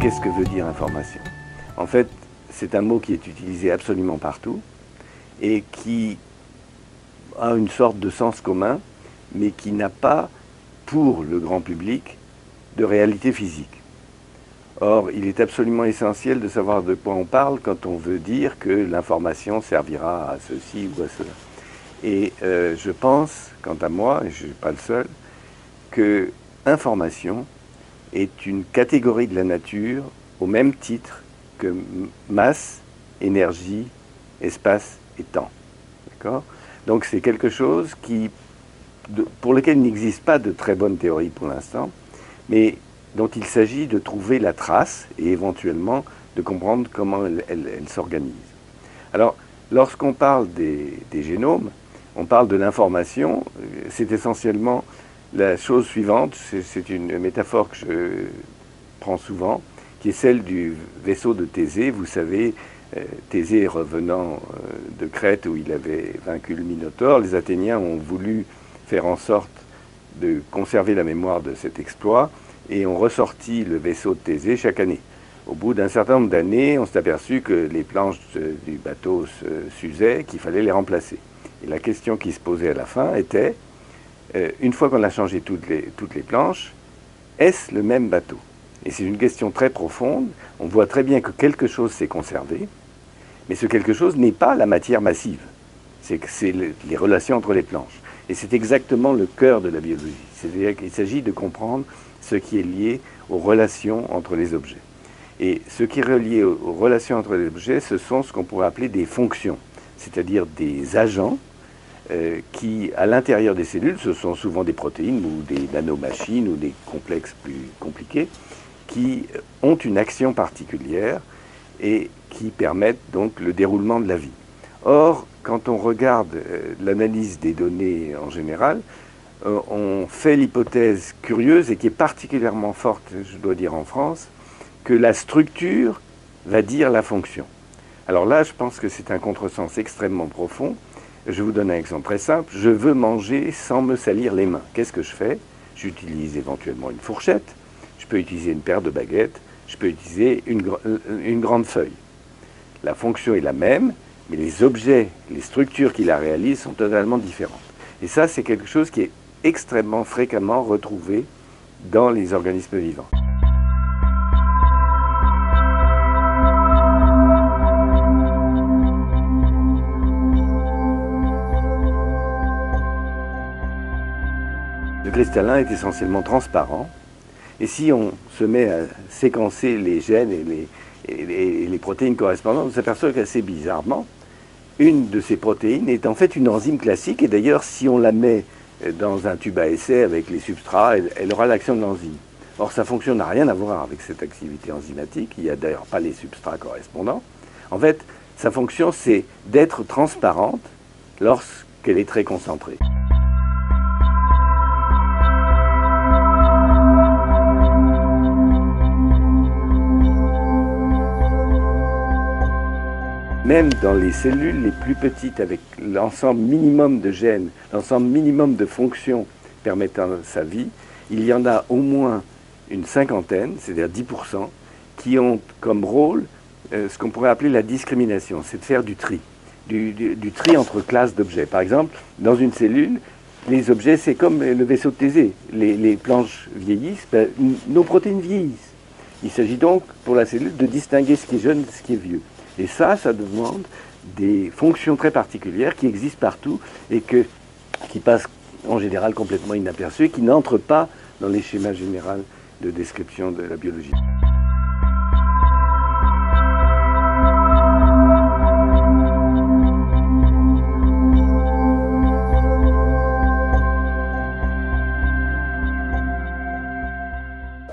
Qu'est-ce que veut dire information? En fait, c'est un mot qui est utilisé absolument partout et qui a une sorte de sens commun, mais qui n'a pas, pour le grand public, de réalité physique. Or, il est absolument essentiel de savoir de quoi on parle quand on veut dire que l'information servira à ceci ou à cela. Et je pense, quant à moi, et je ne suis pas le seul, que information est une catégorie de la nature au même titre que masse, énergie, espace et temps. D'accord ? Donc c'est quelque chose pour lequel il n'existe pas de très bonne théorie pour l'instant, mais dont il s'agit de trouver la trace et éventuellement de comprendre comment elle s'organise. Alors, lorsqu'on parle des génomes, on parle de l'information, c'est essentiellement la chose suivante, c'est une métaphore que je prends souvent, qui est celle du vaisseau de Thésée. Vous savez, Thésée revenant de Crète où il avait vaincu le Minotaure, les Athéniens ont voulu faire en sorte de conserver la mémoire de cet exploit et ont ressorti le vaisseau de Thésée chaque année. Au bout d'un certain nombre d'années, on s'est aperçu que les planches du bateau s'usaient, qu'il fallait les remplacer. Et la question qui se posait à la fin était, une fois qu'on a changé toutes les planches, est-ce le même bateau? Et c'est une question très profonde. On voit très bien que quelque chose s'est conservé, mais ce quelque chose n'est pas la matière massive. C'est les relations entre les planches. Et c'est exactement le cœur de la biologie. C'est-à-dire qu'il s'agit de comprendre ce qui est lié aux relations entre les objets. Et ce qui est relié aux relations entre les objets, ce sont ce qu'on pourrait appeler des fonctions, c'est-à-dire des agents qui, à l'intérieur des cellules, ce sont souvent des protéines ou des nanomachines ou des complexes plus compliqués, qui ont une action particulière et qui permettent donc le déroulement de la vie. Or, quand on regarde l'analyse des données en général, on fait l'hypothèse curieuse et qui est particulièrement forte, je dois dire en France, que la structure va dire la fonction. Alors là, je pense que c'est un contresens extrêmement profond. Je vous donne un exemple très simple. Je veux manger sans me salir les mains. Qu'est-ce que je fais? J'utilise éventuellement une fourchette, je peux utiliser une paire de baguettes, je peux utiliser une grande feuille. La fonction est la même, mais les objets, les structures qui la réalisent sont totalement différentes. Et ça, c'est quelque chose qui est extrêmement fréquemment retrouvé dans les organismes vivants. Le cristallin est essentiellement transparent, et si on se met à séquencer les gènes et les protéines correspondantes, on s'aperçoit qu'assez bizarrement, une de ces protéines est en fait une enzyme classique, et d'ailleurs si on la met dans un tube à essai avec les substrats, elle aura l'action de l'enzyme. Or sa fonction n'a rien à voir avec cette activité enzymatique, il n'y a d'ailleurs pas les substrats correspondants. En fait, sa fonction c'est d'être transparente lorsqu'elle est très concentrée. Même dans les cellules les plus petites, avec l'ensemble minimum de gènes, l'ensemble minimum de fonctions permettant sa vie, il y en a au moins une cinquantaine, c'est-à-dire 10%, qui ont comme rôle ce qu'on pourrait appeler la discrimination, c'est de faire du tri, du tri entre classes d'objets. Par exemple, dans une cellule, les objets, c'est comme le vaisseau de Thésée. Les planches vieillissent, nos protéines vieillissent. Il s'agit donc, pour la cellule, de distinguer ce qui est jeune de ce qui est vieux. Et ça demande des fonctions très particulières qui existent partout et qui passent en général complètement inaperçues et qui n'entrent pas dans les schémas généraux de description de la biologie.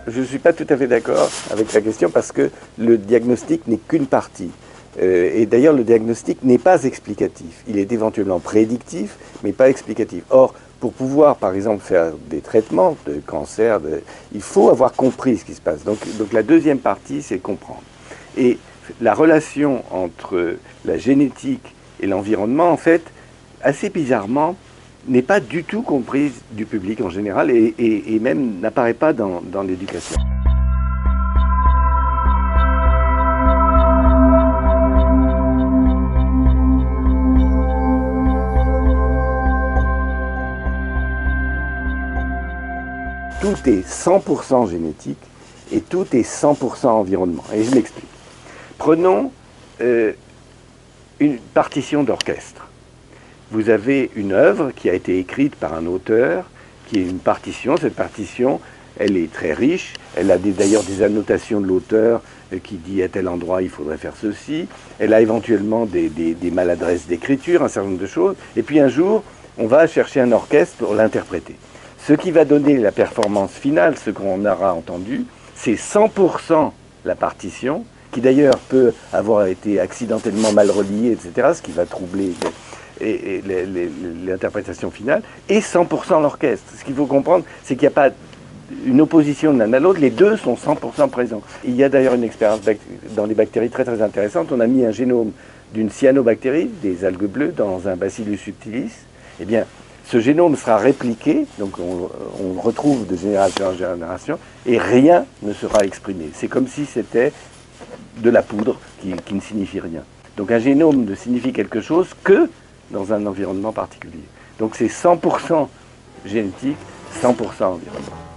Je ne suis pas tout à fait d'accord avec la question parce que le diagnostic n'est qu'une partie. Et d'ailleurs, le diagnostic n'est pas explicatif. Il est éventuellement prédictif, mais pas explicatif. Or, pour pouvoir, par exemple, faire des traitements de cancer, il faut avoir compris ce qui se passe. Donc la deuxième partie, c'est comprendre. Et la relation entre la génétique et l'environnement, en fait, assez bizarrement, n'est pas du tout comprise du public en général et même n'apparaît pas dans l'éducation. tout est 100% génétique et tout est 100% environnement. Et je m'explique. Prenons une partition d'orchestre. Vous avez une œuvre qui a été écrite par un auteur, qui est une partition. Cette partition, elle est très riche. Elle a d'ailleurs des annotations de l'auteur qui dit à tel endroit il faudrait faire ceci. Elle a éventuellement des maladresses d'écriture, un certain nombre de choses. Et puis un jour, on va chercher un orchestre pour l'interpréter. Ce qui va donner la performance finale, ce qu'on aura entendu, c'est 100% la partition, qui d'ailleurs peut avoir été accidentellement mal reliée, etc., ce qui va troubler l'interprétation finale, et 100% l'orchestre. Ce qu'il faut comprendre, c'est qu'il n'y a pas une opposition de l'un à l'autre, les deux sont 100% présents. Il y a d'ailleurs une expérience dans les bactéries très très intéressante. On a mis un génome d'une cyanobactérie, des algues bleues, dans un Bacillus subtilis. Eh bien, ce génome sera répliqué, donc on le retrouve de génération en génération, et rien ne sera exprimé. C'est comme si c'était de la poudre qui ne signifie rien. Donc un génome ne signifie quelque chose que dans un environnement particulier. Donc c'est 100% génétique, 100% environnement.